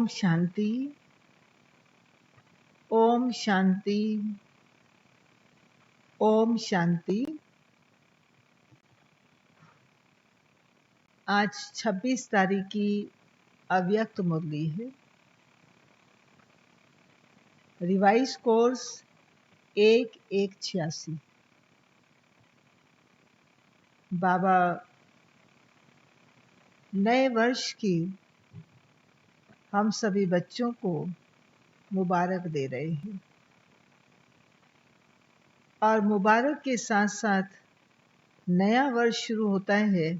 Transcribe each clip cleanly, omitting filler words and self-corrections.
ओम शांति। ओम शांति। ओम शांति। आज 26 तारीख की अव्यक्त मुरली है। Revise course 1186। बाबा नए वर्ष की हम सभी बच्चों को मुबारक दे रहे हैं और मुबारक के साथ साथ नया वर्ष शुरू होता है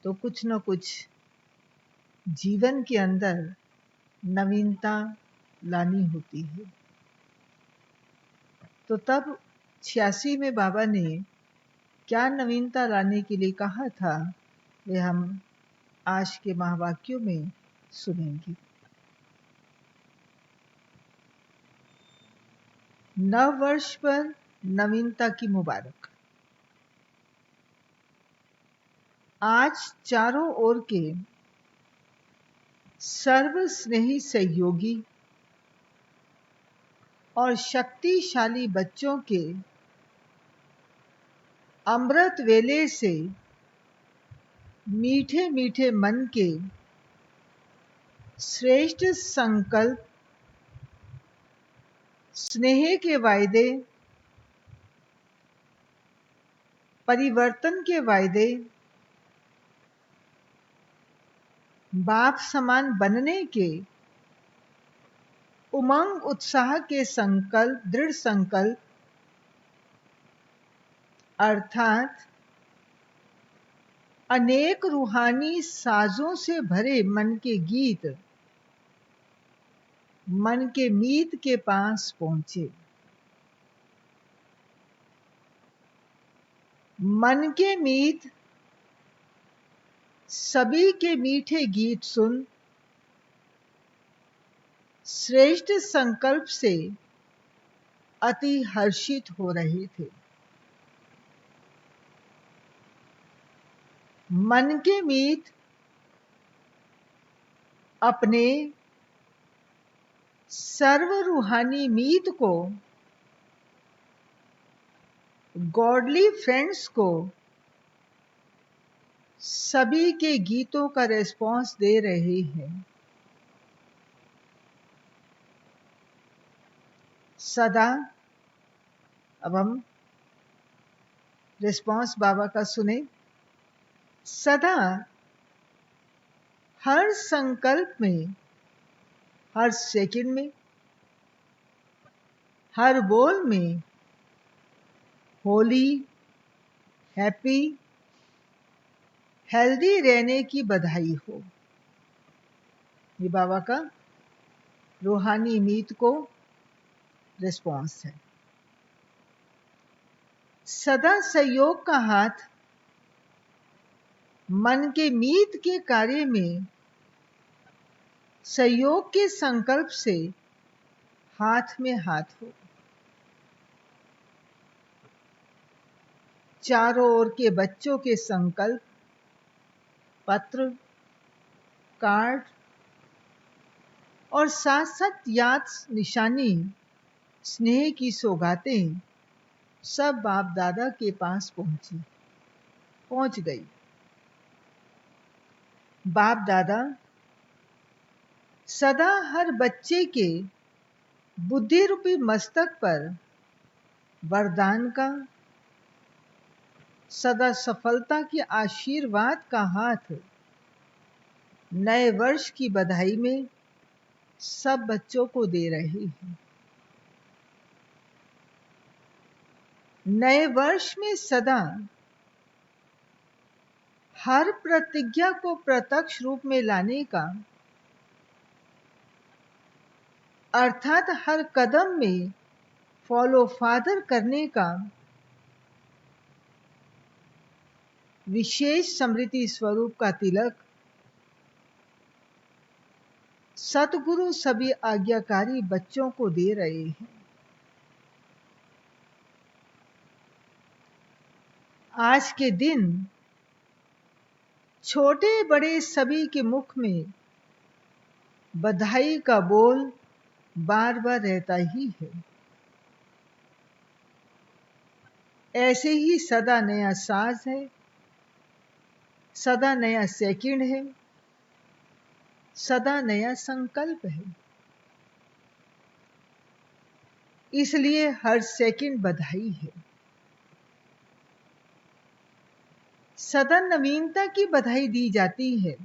तो कुछ न कुछ जीवन के अंदर नवीनता लानी होती है। तो तब 86 में बाबा ने क्या नवीनता लाने के लिए कहा था, वे हम आज के महावाक्यों में सुनेंगे। नव वर्ष पर नवीनता की मुबारक। आज चारों ओर के सर्व स्नेही सहयोगी और शक्तिशाली बच्चों के अमृत वेले से मीठे मीठे मन के श्रेष्ठ संकल्प, स्नेह के वायदे, परिवर्तन के वायदे, बाप समान बनने के उमंग उत्साह के संकल्प, दृढ़ संकल्प अर्थात अनेक रूहानी साजों से भरे मन के गीत मन के मीत के पास पहुंचे। मन के मीत सभी के मीठे गीत सुन श्रेष्ठ संकल्प से अति हर्षित हो रहे थे। मन के मीत अपने सर्व रूहानी मीत को, गॉडली फ्रेंड्स को सभी के गीतों का रेस्पॉन्स दे रहे हैं। सदा, अब हम रिस्पॉन्स बाबा का सुने। सदा हर संकल्प में, हर सेकंड में, हर बोल में होली, हैप्पी, हेल्दी रहने की बधाई हो। ये बाबा का रूहानी मीत को रिस्पॉन्स है। सदा सहयोग का हाथ मन के मीत के कार्य में सहयोग के संकल्प से हाथ में हाथ हो। चारों ओर के बच्चों के संकल्प, पत्र, कार्ड और साथ साथ याद निशानी, स्नेह की सौगातें सब बाप दादा के पास पहुंच गई। बाप दादा सदा हर बच्चे के बुद्धि रूपी मस्तक पर वरदान का, सदा सफलता के आशीर्वाद का हाथ नए वर्ष की बधाई में सब बच्चों को दे रहे हैं। नए वर्ष में सदा हर प्रतिज्ञा को प्रत्यक्ष रूप में लाने का, अर्थात हर कदम में फॉलो फादर करने का विशेष स्मृति स्वरूप का तिलक सतगुरु सभी आज्ञाकारी बच्चों को दे रहे हैं। आज के दिन छोटे बड़े सभी के मुख में बधाई का बोल बार बार रहता ही है। ऐसे ही सदा नया साज है, सदा नया सेकंड है, सदा नया संकल्प है। इसलिए हर सेकंड बधाई है। सदा नवीनता की बधाई दी जाती है।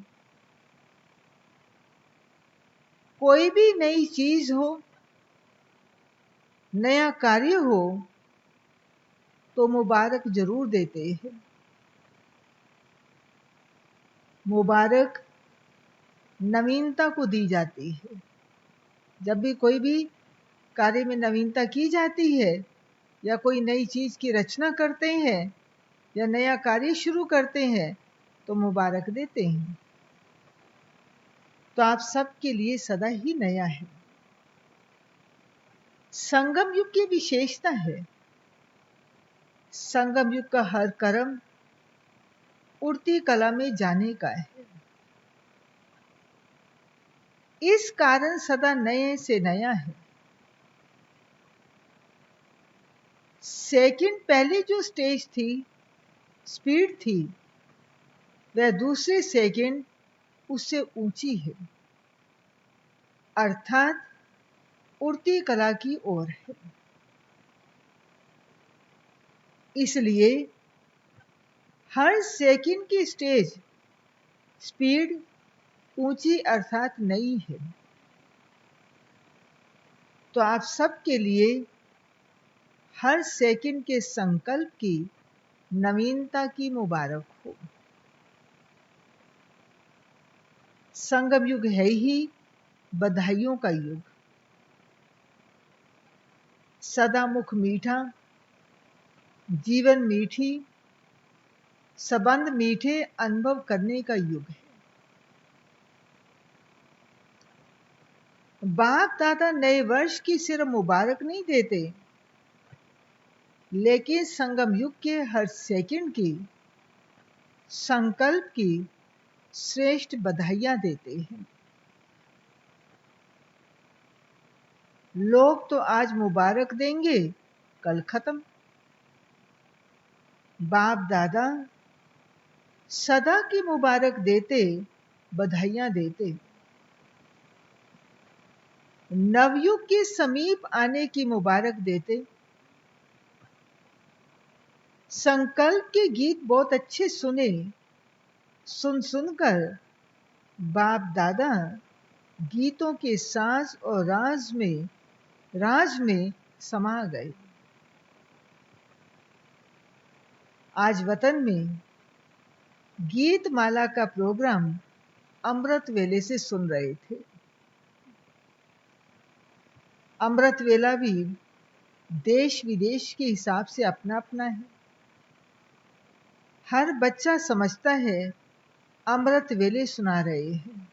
कोई भी नई चीज हो, नया कार्य हो तो मुबारक जरूर देते हैं। मुबारक नवीनता को दी जाती है। जब भी कोई भी कार्य में नवीनता की जाती है या कोई नई चीज की रचना करते हैं या नया कार्य शुरू करते हैं तो मुबारक देते हैं। तो आप सबके लिए सदा ही नया है। संगम युग की विशेषता है, संगम युग का हर कर्म उड़ती कला में जाने का है। इस कारण सदा नए से नया है। सेकंड पहले जो स्टेज थी, स्पीड थी, वह दूसरे सेकंड उससे ऊंची है, अर्थात उड़ती कला की ओर है। इसलिए हर सेकंड की स्टेज स्पीड ऊंची अर्थात नई है। तो आप सबके लिए हर सेकंड के संकल्प की नवीनता की मुबारक हो। संगम युग है ही बधाइयों का युग। सदा मुख मीठा, जीवन मीठी, संबंध मीठे अनुभव करने का युग है। बाप दादा नए वर्ष की सिर्फ मुबारक नहीं देते, लेकिन संगम युग के हर सेकंड की संकल्प की श्रेष्ठ बधाइयां देते हैं। लोग तो आज मुबारक देंगे, कल खत्म। बाप दादा सदा की मुबारक देते, बधाइयां देते। नवयुग के समीप आने की मुबारक देते। संकल्प के गीत बहुत अच्छे सुने, सुन सुनकर बाप दादा गीतों के साज और राज में समा गए। आज वतन में गीत माला का प्रोग्राम अमृत वेले से सुन रहे थे। अमृत वेला भी देश विदेश के हिसाब से अपना अपना है। हर बच्चा समझता है अमृत वेले सुना रहे हैं।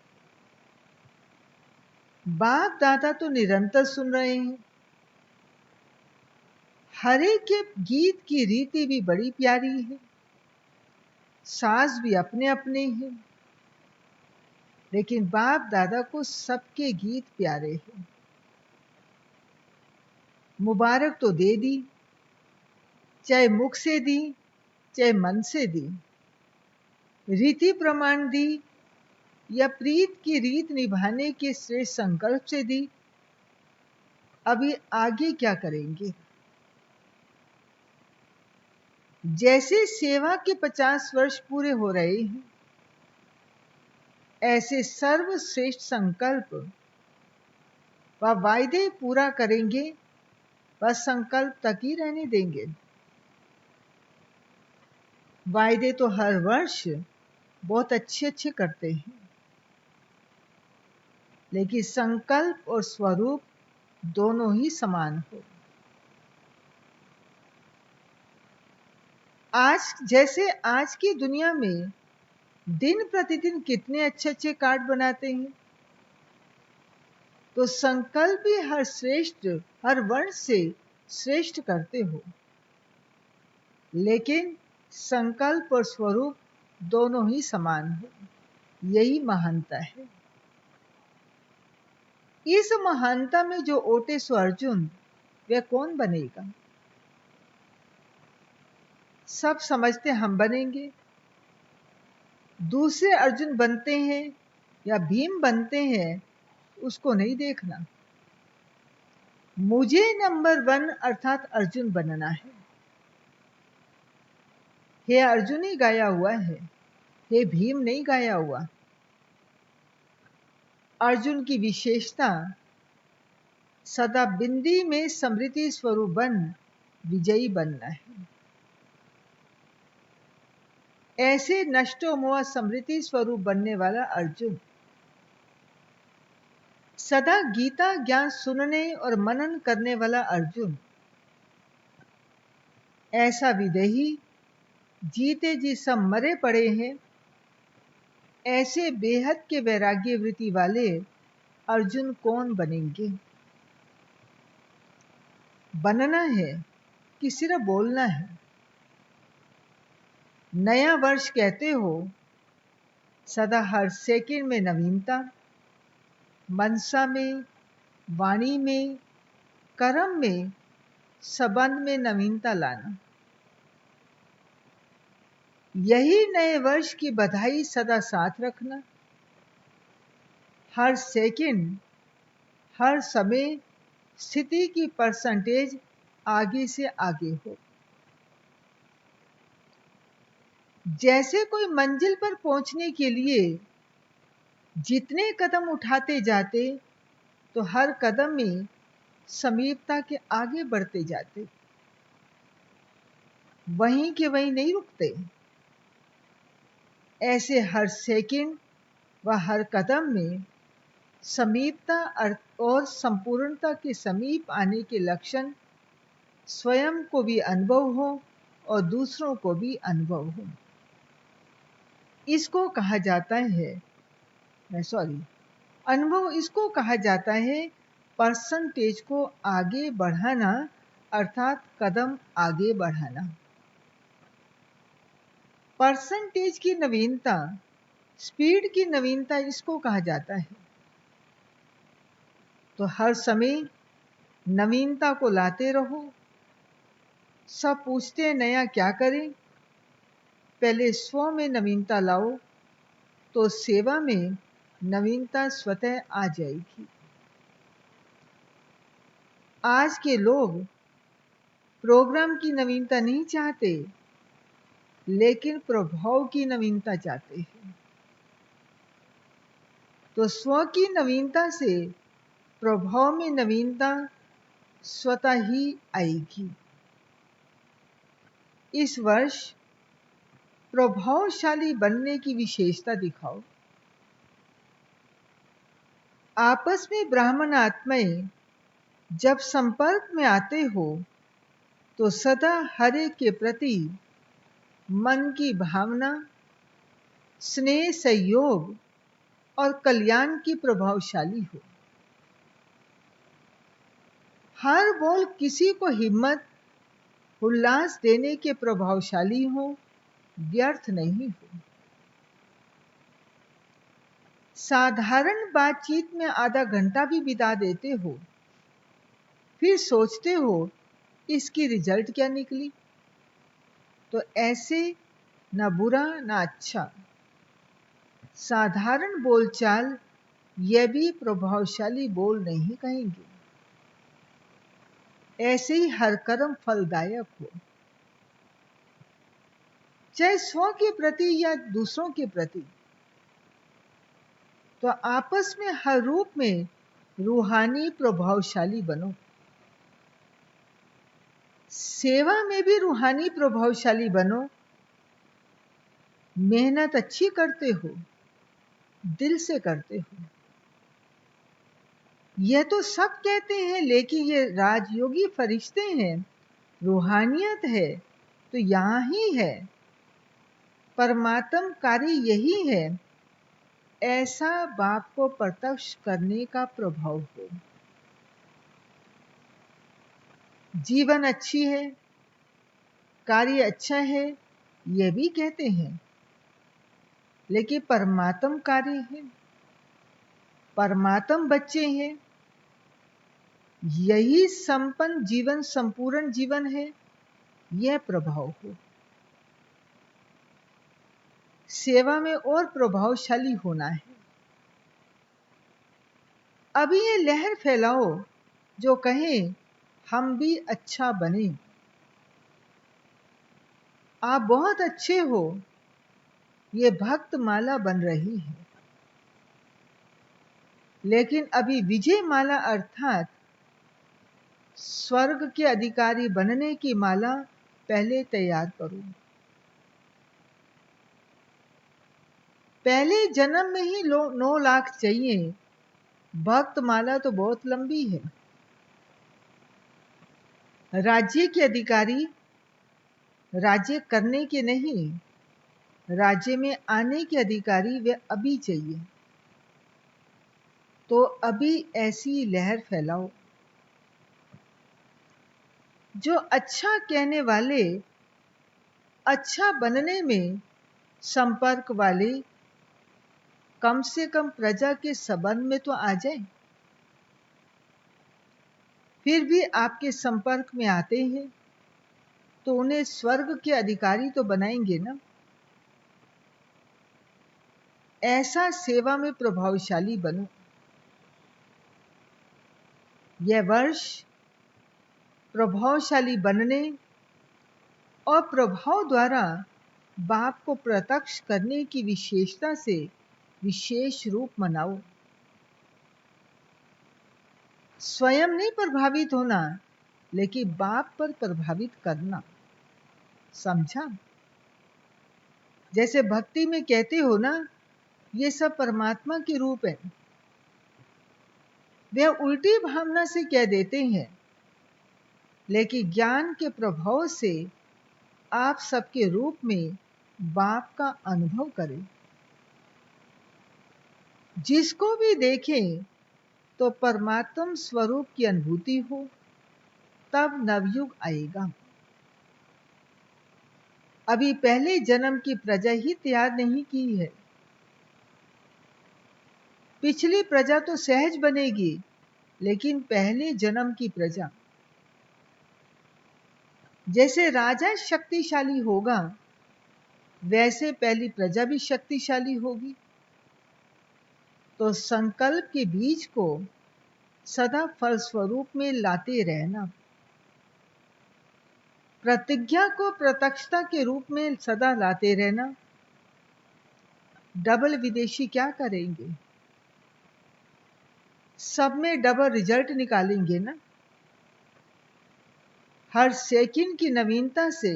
बाप दादा तो निरंतर सुन रहे हैं। हर एक के गीत की रीति भी बड़ी प्यारी है, साज भी अपने अपने हैं, लेकिन बाप दादा को सबके गीत प्यारे हैं। मुबारक तो दे दी, चाहे मुख से दी, चाहे मन से दी, रीति प्रमाण दी या प्रीत की रीत निभाने के श्रेष्ठ संकल्प से दी। अभी आगे क्या करेंगे? जैसे सेवा के 50 वर्ष पूरे हो रहे हैं, ऐसे सर्वश्रेष्ठ संकल्प व वायदे पूरा करेंगे, बस संकल्प तक ही रहने देंगे। वायदे तो हर वर्ष बहुत अच्छे अच्छे करते हैं, लेकिन संकल्प और स्वरूप दोनों ही समान हो। आज की दुनिया में दिन प्रतिदिन कितने अच्छे अच्छे कार्ड बनाते हैं, तो संकल्प भी हर वर्ष से श्रेष्ठ करते हो, लेकिन संकल्प और स्वरूप दोनों ही समान हो। यही महानता है। इस महानता में जो ओटे सो अर्जुन, वह कौन बनेगा? सब समझते हम बनेंगे। दूसरे अर्जुन बनते हैं या भीम बनते हैं, उसको नहीं देखना। मुझे नंबर 1 अर्थात अर्जुन बनना है। हे अर्जुन ही गाया हुआ है, हे भीम नहीं गाया हुआ। अर्जुन की विशेषता सदा बिंदी में समृद्धि स्वरूप बन विजयी बनना है। ऐसे नष्टो मोह समृद्धि स्वरूप बनने वाला अर्जुन, सदा गीता ज्ञान सुनने और मनन करने वाला अर्जुन, ऐसा विदेही जीते जी सब मरे पड़े हैं, ऐसे बेहद के वैराग्य वृत्ति वाले अर्जुन कौन बनेंगे? बनना है कि सिर्फ बोलना है? नया वर्ष कहते हो, सदा हर सेकंड में नवीनता, मनसा में, वाणी में, कर्म में, संबंध में नवीनता लाना। यही नए वर्ष की बधाई सदा साथ रखना। हर सेकंड, हर समय स्थिति की परसेंटेज आगे से आगे हो। जैसे कोई मंजिल पर पहुंचने के लिए जितने कदम उठाते जाते, तो हर कदम में समीपता के आगे बढ़ते जाते, वहीं के वहीं नहीं रुकते। ऐसे हर सेकंड व हर कदम में समीपता और संपूर्णता के समीप आने के लक्षण स्वयं को भी अनुभव हो और दूसरों को भी अनुभव हो। इसको कहा जाता है, अनुभव इसको कहा जाता है परसेंटेज को आगे बढ़ाना, अर्थात कदम आगे बढ़ाना। परसेंटेज की नवीनता, स्पीड की नवीनता इसको कहा जाता है। तो हर समय नवीनता को लाते रहो। सब पूछते हैं नया क्या करें? पहले स्व में नवीनता लाओ, तो सेवा में नवीनता स्वतः आ जाएगी। आज के लोग प्रोग्राम की नवीनता नहीं चाहते, लेकिन प्रभाव की नवीनता चाहते हैं। तो स्व की नवीनता से प्रभाव में नवीनता स्वतः ही आएगी। इस वर्ष प्रभावशाली बनने की विशेषता दिखाओ। आपस में ब्राह्मण आत्माएं जब संपर्क में आते हो, तो सदा हर एक के प्रति मन की भावना, स्नेह, सहयोग और कल्याण की प्रभावशाली हो। हर बोल किसी को हिम्मत, उल्लास देने के प्रभावशाली हो, व्यर्थ नहीं हो। साधारण बातचीत में आधा घंटा भी बिता देते हो, फिर सोचते हो इसकी रिजल्ट क्या निकली? तो ऐसे ना बुरा ना अच्छा, साधारण बोलचाल यह भी प्रभावशाली बोल नहीं कहेंगे। ऐसे ही हर कर्म फलदायक हो, चाहे स्व के प्रति या दूसरों के प्रति। तो आपस में हर रूप में रूहानी प्रभावशाली बनो। सेवा में भी रूहानी प्रभावशाली बनो। मेहनत अच्छी करते हो, दिल से करते हो। यह तो सब कहते हैं, लेकिन ये राजयोगी फरिश्ते हैं, रूहानियत है तो यहां ही है। परमात्म कार्य यही है। ऐसा बाप को प्रत्यक्ष करने का प्रभाव हो। जीवन अच्छी है, कार्य अच्छा है, यह भी कहते हैं, लेकिन परमात्म कार्य है, परमात्म बच्चे हैं, यही संपन्न जीवन संपूर्ण जीवन है, यह प्रभाव हो। सेवा में और प्रभावशाली होना है। अभी ये लहर फैलाओ जो कहे हम भी अच्छा बने। आप बहुत अच्छे हो, ये भक्त माला बन रही है। लेकिन अभी विजय माला अर्थात स्वर्ग के अधिकारी बनने की माला पहले तैयार करो। पहले जन्म में ही 9 लाख चाहिए। भक्त माला तो बहुत लंबी है। राज्य के अधिकारी राज्य करने के नहीं, राज्य में आने के अधिकारी वे अभी चाहिए। तो अभी ऐसी लहर फैलाओ जो अच्छा कहने वाले, अच्छा बनने में संपर्क वाले कम से कम प्रजा के संबंध में तो आ जाए। फिर भी आपके संपर्क में आते हैं तो उन्हें स्वर्ग के अधिकारी तो बनाएंगे ना। ऐसा सेवा में प्रभावशाली बनो। यह वर्ष प्रभावशाली बनने और प्रभाव द्वारा बाप को प्रत्यक्ष करने की विशेषता से विशेष रूप मनाओ। स्वयं नहीं प्रभावित होना, लेकिन बाप पर प्रभावित करना। समझा? जैसे भक्ति में कहते हो ना, ये सब परमात्मा के रूप है। वे उल्टी भावना से कह देते हैं, लेकिन ज्ञान के प्रभाव से आप सबके रूप में बाप का अनुभव करें। जिसको भी देखें तो परमात्म स्वरूप की अनुभूति हो, तब नवयुग आएगा। अभी पहले जन्म की प्रजा ही तैयार नहीं की है। पिछली प्रजा तो सहज बनेगी, लेकिन पहले जन्म की प्रजा, जैसे राजा शक्तिशाली होगा वैसे पहली प्रजा भी शक्तिशाली होगी। तो संकल्प के बीज को सदा फल स्वरूप में लाते रहना। प्रतिज्ञा को प्रत्यक्षता के रूप में सदा लाते रहना। डबल विदेशी क्या करेंगे? सब में डबल रिजल्ट निकालेंगे ना। हर सेकंड की नवीनता से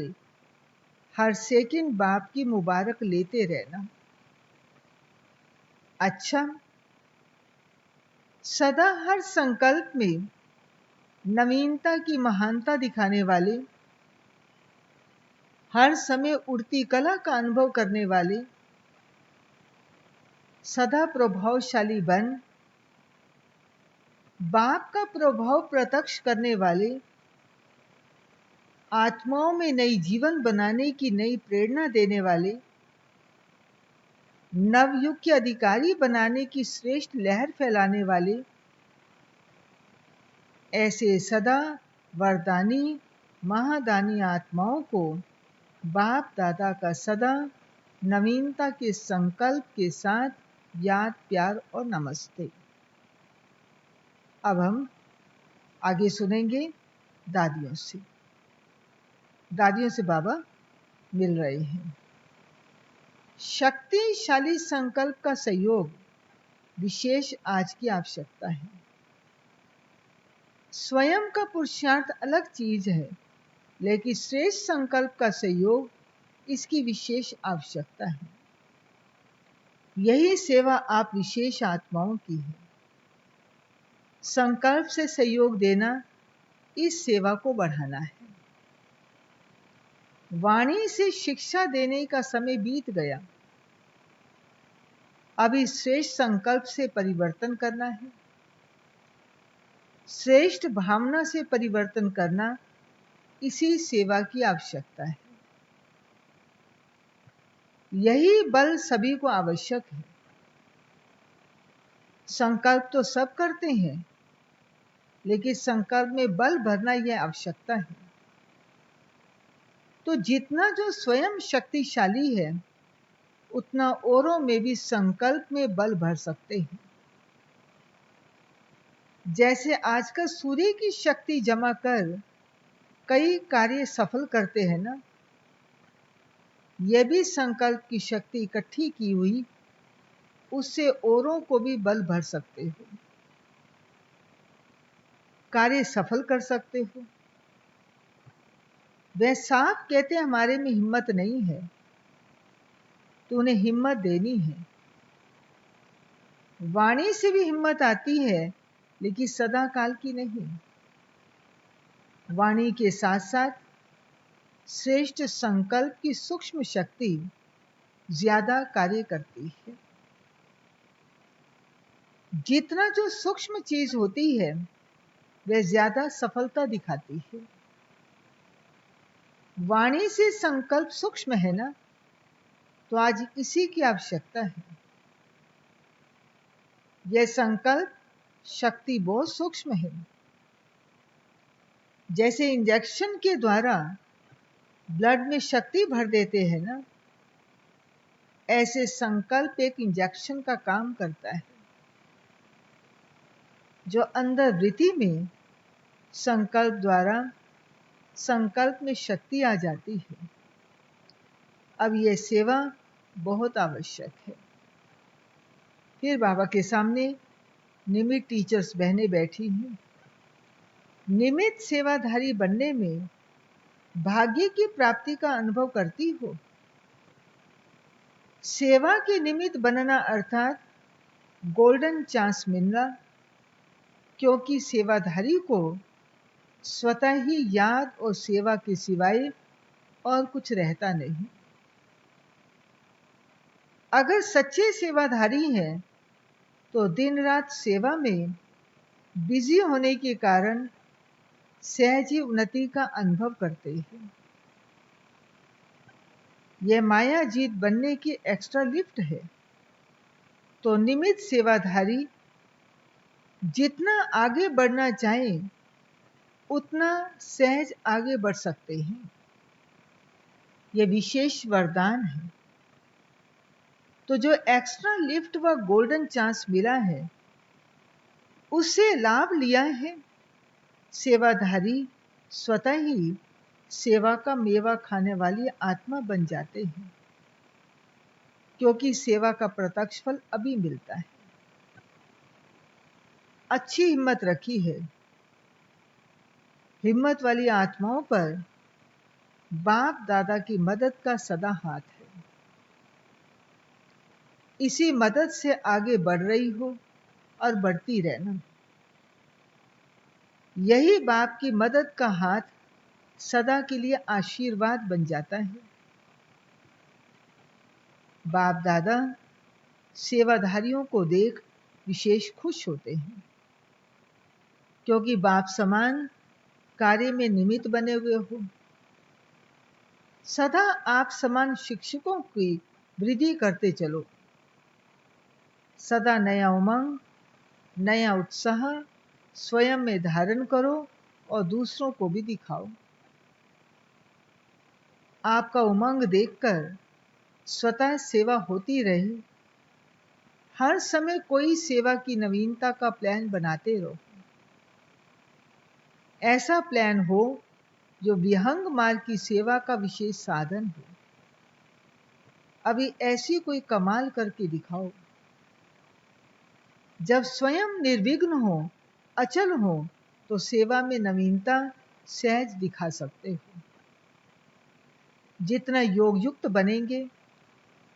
हर सेकंड बाप की मुबारक लेते रहना। अच्छा, सदा हर संकल्प में नवीनता की महानता दिखाने वाले, हर समय उड़ती कला का अनुभव करने वाले, सदा प्रभावशाली बन बाप का प्रभाव प्रत्यक्ष करने वाले, आत्माओं में नई जीवन बनाने की नई प्रेरणा देने वाले, नवयुग के अधिकारी बनाने की श्रेष्ठ लहर फैलाने वाले, ऐसे सदा वरदानी महादानी आत्माओं को बाप दादा का सदा नवीनता के संकल्प के साथ याद, प्यार और नमस्ते। अब हम आगे सुनेंगे दादियों से। दादियों से बाबा मिल रहे हैं। शक्तिशाली संकल्प का सहयोग विशेष आज की आवश्यकता है। स्वयं का पुरुषार्थ अलग चीज है, लेकिन श्रेष्ठ संकल्प का सहयोग इसकी विशेष आवश्यकता है। यही सेवा आप विशेष आत्माओं की है। संकल्प से सहयोग देना, इस सेवा को बढ़ाना है। वाणी से शिक्षा देने का समय बीत गया। अभी श्रेष्ठ संकल्प से परिवर्तन करना है। श्रेष्ठ भावना से परिवर्तन करना, इसी सेवा की आवश्यकता है। यही बल सभी को आवश्यक है। संकल्प तो सब करते हैं, लेकिन संकल्प में बल भरना यह आवश्यकता है। तो जितना जो स्वयं शक्तिशाली है, उतना औरों में भी संकल्प में बल भर सकते हैं। जैसे आजकल सूर्य की शक्ति जमा कर कई कार्य सफल करते हैं ना, यह भी संकल्प की शक्ति इकट्ठी की हुई, उससे औरों को भी बल भर सकते हो, कार्य सफल कर सकते हो। वह साफ कहते हैं हमारे में हिम्मत नहीं है, तो उन्हें हिम्मत देनी है। वाणी से भी हिम्मत आती है, लेकिन सदा काल की नहीं। वाणी के साथ साथ श्रेष्ठ संकल्प की सूक्ष्म शक्ति ज्यादा कार्य करती है। जितना जो सूक्ष्म चीज होती है, वह ज्यादा सफलता दिखाती है। वाणी से संकल्प सूक्ष्म है ना, तो आज इसी की आवश्यकता है। यह संकल्प शक्ति बहुत सूक्ष्म है। जैसे इंजेक्शन के द्वारा ब्लड में शक्ति भर देते हैं ना, ऐसे संकल्प एक इंजेक्शन का काम करता है, जो अंदर वृत्ति में संकल्प द्वारा संकल्प में शक्ति आ जाती है। अब यह सेवा बहुत आवश्यक है। फिर बाबा के सामने निमित्त टीचर्स बहनें बैठी हैं। निमित्त सेवाधारी बनने में भाग्य की प्राप्ति का अनुभव करती हो। सेवा के निमित्त बनना अर्थात गोल्डन चांस मिलना, क्योंकि सेवाधारी को स्वतः ही याद और सेवा के सिवाय और कुछ रहता नहीं। अगर सच्चे सेवाधारी हैं तो दिन रात सेवा में बिजी होने के कारण सहज ही उन्नति का अनुभव करते हैं। यह माया जीत बनने की एक्स्ट्रा लिफ्ट है। तो निमित्त सेवाधारी जितना आगे बढ़ना चाहे, उतना सहज आगे बढ़ सकते हैं। यह विशेष वरदान है। तो जो एक्स्ट्रा लिफ्ट व गोल्डन चांस मिला है, उससे लाभ लिया है। सेवाधारी स्वतः ही सेवा का मेवा खाने वाली आत्मा बन जाते हैं, क्योंकि सेवा का प्रत्यक्ष फल अभी मिलता है। अच्छी हिम्मत रखी है। हिम्मत वाली आत्माओं पर बाप दादा की मदद का सदा हाथ है। इसी मदद से आगे बढ़ रही हो और बढ़ती रहना। यही बाप की मदद का हाथ सदा के लिए आशीर्वाद बन जाता है। बाप दादा सेवाधारियों को देख विशेष खुश होते हैं, क्योंकि बाप समान कार्य में निमित्त बने हुए हो। सदा आप समान शिक्षकों की वृद्धि करते चलो। सदा नया उमंग, नया उत्साह स्वयं में धारण करो और दूसरों को भी दिखाओ। आपका उमंग देखकर स्वतः सेवा होती रहे। हर समय कोई सेवा की नवीनता का प्लान बनाते रहो। ऐसा प्लान हो जो विहंग मार्ग की सेवा का विशेष साधन हो। अभी ऐसी कोई कमाल करके दिखाओ। जब स्वयं निर्विघ्न हो, अचल हो, तो सेवा में नवीनता सहज दिखा सकते हो। जितना योग युक्त बनेंगे,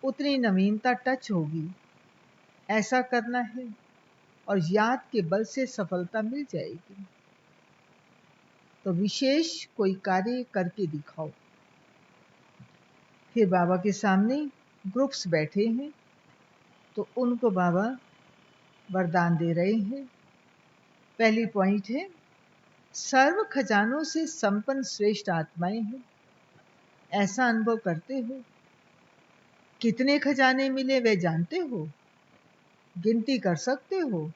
उतनी नवीनता टच होगी। ऐसा करना है और याद के बल से सफलता मिल जाएगी। तो विशेष कोई कार्य करके दिखाओ। फिर बाबा के सामने ग्रुप्स बैठे हैं, तो उनको बाबा वरदान दे रहे हैं। पहली पॉइंट है, सर्व खजानों से संपन्न श्रेष्ठ आत्माएं हैं। ऐसा अनुभव करते हो। कितने खजाने मिले वे जानते हो? गिनती कर सकते हो?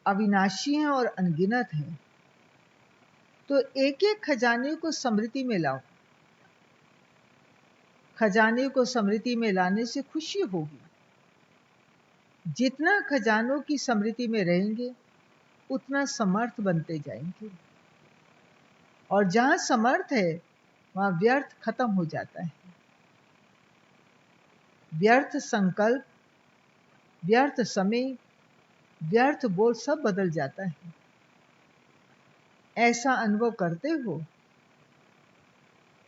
अविनाशी हैं और अनगिनत हैं। तो एक एक खजाने को स्मृति में लाओ। खजाने को स्मृति में लाने से खुशी होगी। जितना खजानों की स्मृति में रहेंगे उतना समर्थ बनते जाएंगे, और जहां समर्थ है वहां व्यर्थ खत्म हो जाता है। व्यर्थ संकल्प, व्यर्थ समय, व्यर्थ बोल सब बदल जाता है। ऐसा अनुभव करते हो?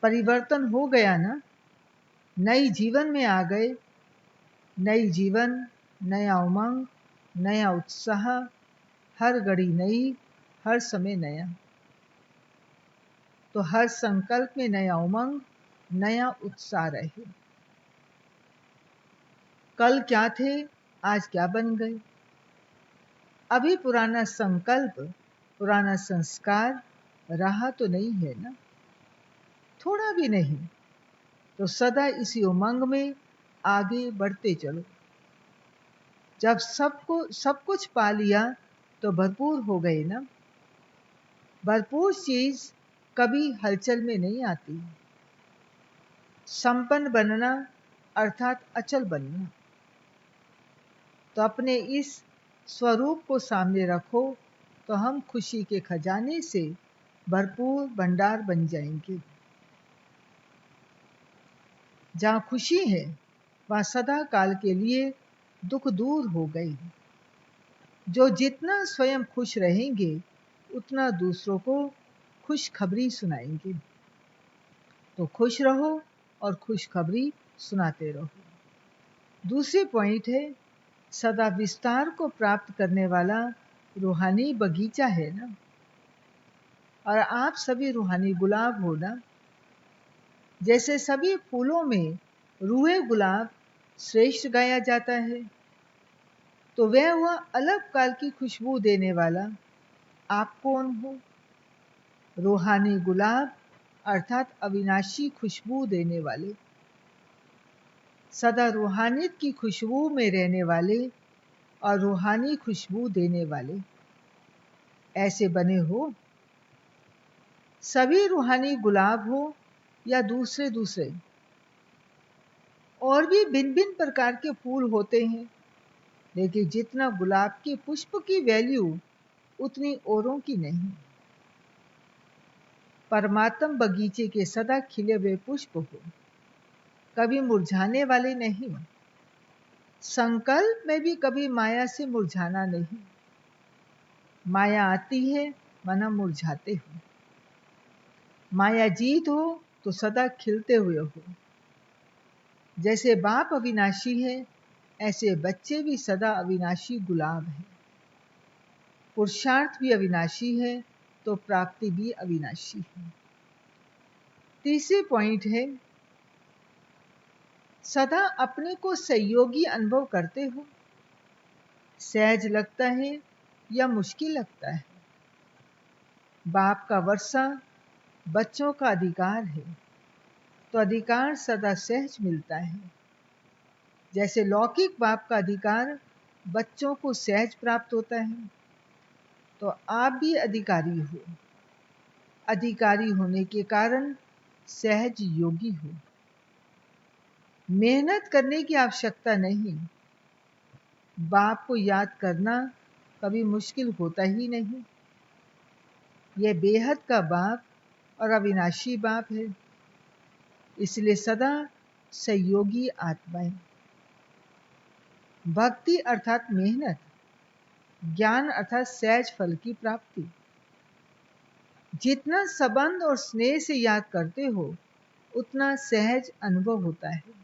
परिवर्तन हो गया ना? नई जीवन में आ गए। नई जीवन, नया उमंग, नया उत्साह, हर घड़ी नई, हर समय नया। तो हर संकल्प में नया उमंग, नया उत्साह रहे। कल क्या थे, आज क्या बन गए। अभी पुराना संकल्प, पुराना संस्कार रहा तो नहीं है ना, थोड़ा भी नहीं। तो सदा इसी उमंग में आगे बढ़ते चलो। जब सब कुछ पा लिया तो भरपूर हो गए ना। भरपूर चीज कभी हलचल में नहीं आती। संपन्न बनना अर्थात अचल बनना। तो अपने इस स्वरूप को सामने रखो तो हम खुशी के खजाने से भरपूर भंडार बन जाएंगे। जहाँ खुशी है वहाँ सदा काल के लिए दुख दूर हो गए। जो जितना स्वयं खुश रहेंगे उतना दूसरों को खुशखबरी सुनाएंगे। तो खुश रहो और खुशखबरी सुनाते रहो। दूसरी पॉइंट है, सदा विस्तार को प्राप्त करने वाला रूहानी बगीचा है ना, और आप सभी रूहानी गुलाब हो ना। जैसे सभी फूलों में रूहे गुलाब श्रेष्ठ गाया जाता है, तो वह हुआ अलग काल की खुशबू देने वाला। आप कौन हो? रूहानी गुलाब अर्थात अविनाशी खुशबू देने वाले, सदा रूहानियत की खुशबू में रहने वाले और रूहानी खुशबू देने वाले। ऐसे बने हो। सभी रूहानी गुलाब हो या दूसरे और भी भिन्न भिन्न प्रकार के फूल होते हैं, लेकिन जितना गुलाब के पुष्प की वैल्यू उतनी औरों की नहीं। परमात्म बगीचे के सदा खिले हुए पुष्प हो, कभी मुरझाने वाले नहीं। संकल्प में भी कभी माया से मुरझाना नहीं। माया आती है माना मुरझाते हो। माया जीत हो तो सदा खिलते हुए हो। जैसे बाप अविनाशी है, ऐसे बच्चे भी सदा अविनाशी गुलाब हैं। पुरुषार्थ भी अविनाशी है तो प्राप्ति भी अविनाशी है। तीसरी पॉइंट है, सदा अपने को सहयोगी अनुभव करते हो। सहज लगता है या मुश्किल लगता है। बाप का वर्षा बच्चों का अधिकार है, तो अधिकार सदा सहज मिलता है। जैसे लौकिक बाप का अधिकार बच्चों को सहज प्राप्त होता है, तो आप भी अधिकारी हो। अधिकारी होने के कारण सहज योगी हो। मेहनत करने की आवश्यकता नहीं। बाप को याद करना कभी मुश्किल होता ही नहीं। यह बेहद का बाप और अविनाशी बाप है, इसलिए सदा सहयोगी आत्माएं। भक्ति अर्थात मेहनत, ज्ञान अर्थात सहज फल की प्राप्ति। जितना संबंध और स्नेह से याद करते हो उतना सहज अनुभव होता है।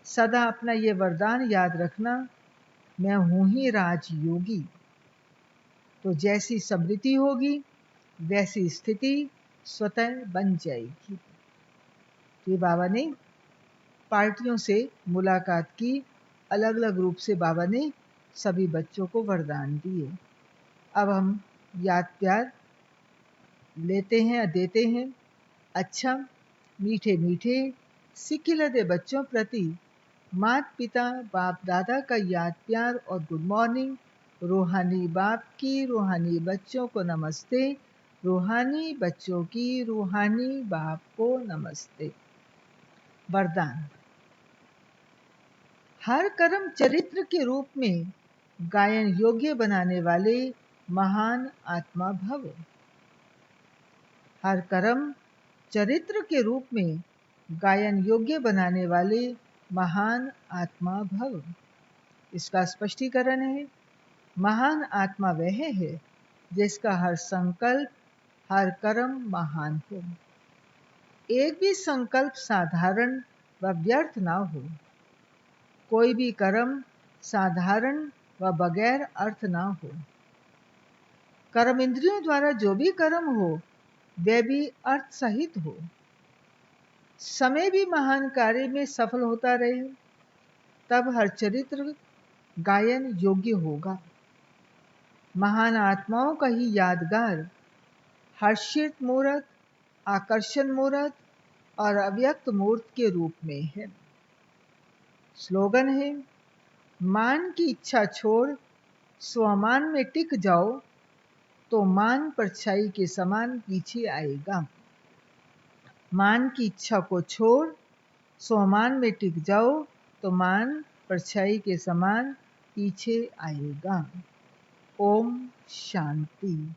सदा अपना ये वरदान याद रखना, मैं हूं ही राजयोगी। तो जैसी समृद्धि होगी वैसी स्थिति स्वतः बन जाएगी। ये बाबा ने पार्टियों से मुलाकात की, अलग अलग रूप से बाबा ने सभी बच्चों को वरदान दिए। अब हम याद प्यार लेते हैं, देते हैं। अच्छा, मीठे मीठे सिक्किलदे बच्चों प्रति माता पिता बाप दादा का याद प्यार और गुड मॉर्निंग रूहानी बाप की रूहानी बच्चों को नमस्ते। रूहानी बच्चों की रूहानी बाप को नमस्ते। वरदान। हर कर्म चरित्र के रूप में गायन योग्य बनाने वाले महान आत्मा भव। हर कर्म चरित्र के रूप में गायन योग्य बनाने वाले महान आत्मा भव। इसका स्पष्टीकरण है, महान आत्मा वह है जिसका हर संकल्प, हर कर्म महान हो। एक भी संकल्प साधारण व व्यर्थ ना हो। कोई भी कर्म साधारण व बगैर अर्थ ना हो। कर्म इंद्रियों द्वारा जो भी कर्म हो वह भी अर्थ सहित हो। समय भी महान कार्य में सफल होता रहे, तब हर चरित्र गायन योग्य होगा। महान आत्माओं का ही यादगार हर्षित मूर्त, आकर्षण मूर्त और अव्यक्त मूर्त के रूप में है। स्लोगन है, मान की इच्छा छोड़ स्वमान में टिक जाओ तो मान परछाई के समान पीछे आएगा। मान की इच्छा को छोड़ स्वमान में टिक जाओ तो मान परछाई के समान पीछे आएगा। ओम शांति।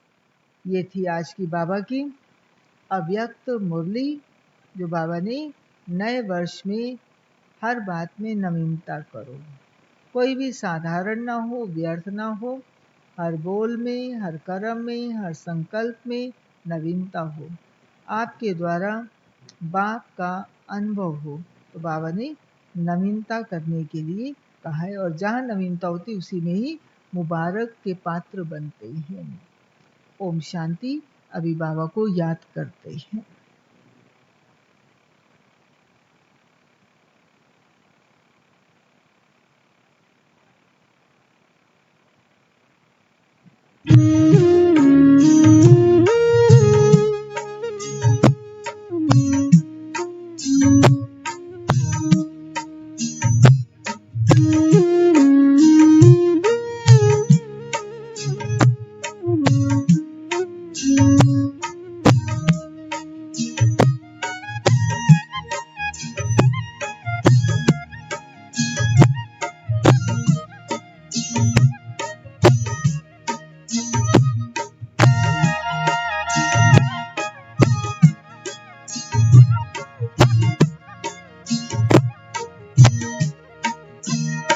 ये थी आज की बाबा की अव्यक्त मुरली, जो बाबा ने नए वर्ष में हर बात में नवीनता करो। कोई भी साधारण ना हो, व्यर्थ ना हो। हर बोल में, हर कर्म में, हर संकल्प में नवीनता हो। आपके द्वारा बाप का अनुभव हो। तो बाबा ने नवीनता करने के लिए कहा है, और जहाँ नवीनता होती उसी में ही मुबारक के पात्र बनते हैं। ओम शांति। अभी बाबा को याद करते हैं।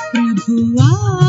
प्रभुआ